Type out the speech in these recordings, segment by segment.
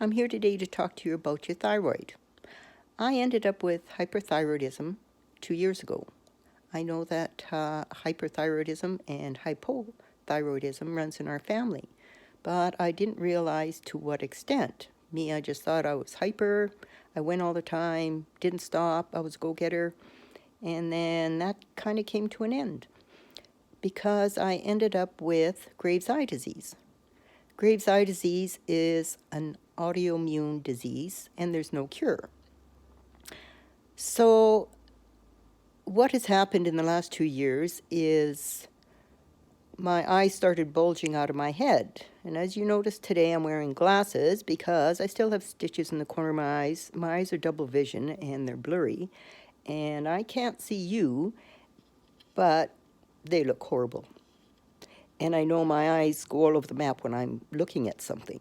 I'm here today to talk to you about your thyroid. I ended up with hyperthyroidism 2 years ago. I know that hyperthyroidism and hypothyroidism runs in our family, but I didn't realize to what extent. I just thought I was hyper. I went all the time, didn't stop. I was a go-getter. And then that kind of came to an end because I ended up with Graves' eye disease. Graves' eye disease is an autoimmune disease and there's no cure. So what has happened in the last 2 years is my eyes started bulging out of my head. And as you notice today, I'm wearing glasses because I still have stitches in the corner of my eyes. My eyes are double vision and they're blurry. And I can't see you, but they look horrible. And I know my eyes go all over the map when I'm looking at something.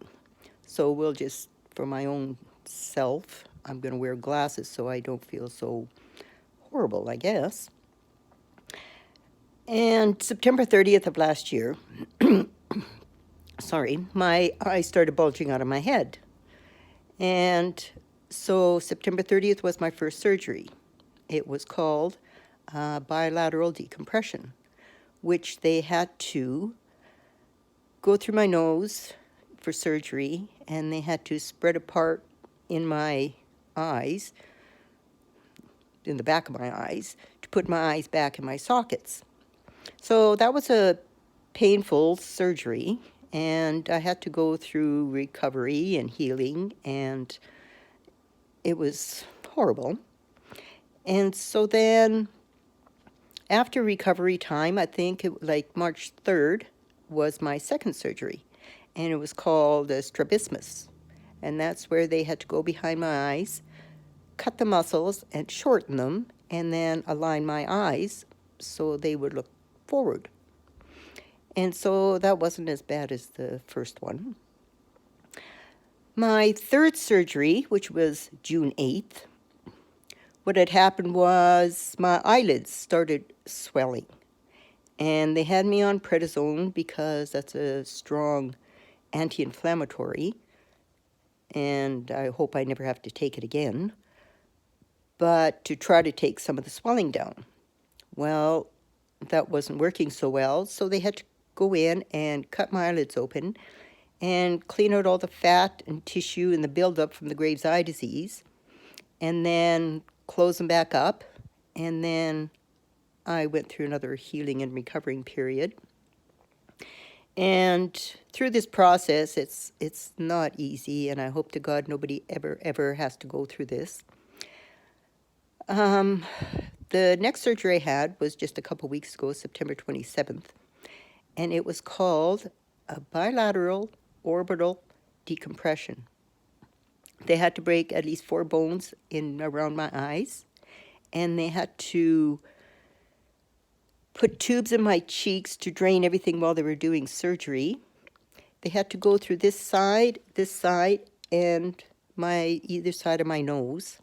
So we'll just, for my own self, I'm going to wear glasses so I don't feel so horrible, I guess. And September 30th of last year, my eyes started bulging out of my head. And so September 30th was my first surgery. It was called bilateral decompression, which they had to go through my nose for surgery, and they had to spread apart in my eyes, in the back of my eyes, to put my eyes back in my sockets. So that was a painful surgery, and I had to go through recovery and healing, and it was horrible. And so then after recovery time, I think like March 3rd was my second surgery, and it was called strabismus. And that's where they had to go behind my eyes, cut the muscles and shorten them, and then align my eyes so they would look forward. And so that wasn't as bad as the first one. My third surgery, which was June 8th, what had happened was my eyelids started swelling. And they had me on prednisone because that's a strong anti-inflammatory. And I hope I never have to take it again. But to try to take some of the swelling down. Well, that wasn't working so well, so they had to go in and cut my eyelids open and clean out all the fat and tissue and the buildup from the Graves' eye disease, and then close them back up. And then I went through another healing and recovering period. And through this process, it's not easy, and I hope to God nobody ever has to go through this. The next surgery I had was just a couple weeks ago, September 27th, and it was called a bilateral orbital decompression. They had to break at least 4 bones in around my eyes, and they had to put tubes in my cheeks to drain everything while they were doing surgery. They had to go through this side, and either side of my nose.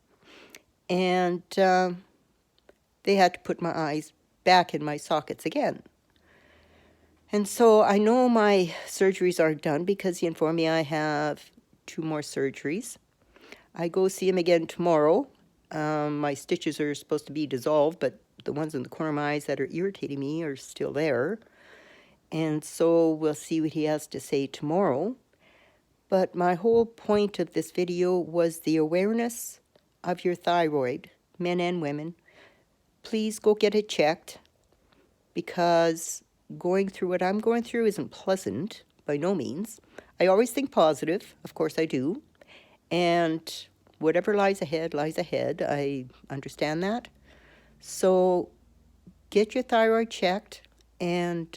And they had to put my eyes back in my sockets again. And so I know my surgeries aren't done because he informed me I have 2 more surgeries. I go see him again tomorrow. My stitches are supposed to be dissolved, but the ones in the corner of my eyes that are irritating me are still there. And so we'll see what he has to say tomorrow. But my whole point of this video was the awareness of your thyroid, men and women. Please go get it checked, because going through what I'm going through isn't pleasant, by no means. I always think positive, of course I do, and whatever lies ahead, I understand that. So get your thyroid checked, and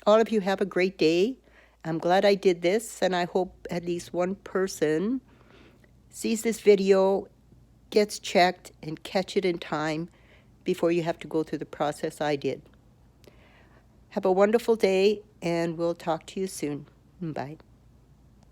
all of you have a great day. I'm glad I did this, and I hope at least one person sees this video, gets checked, and catch it in time before you have to go through the process I did. Have a wonderful day, and we'll talk to you soon. Bye.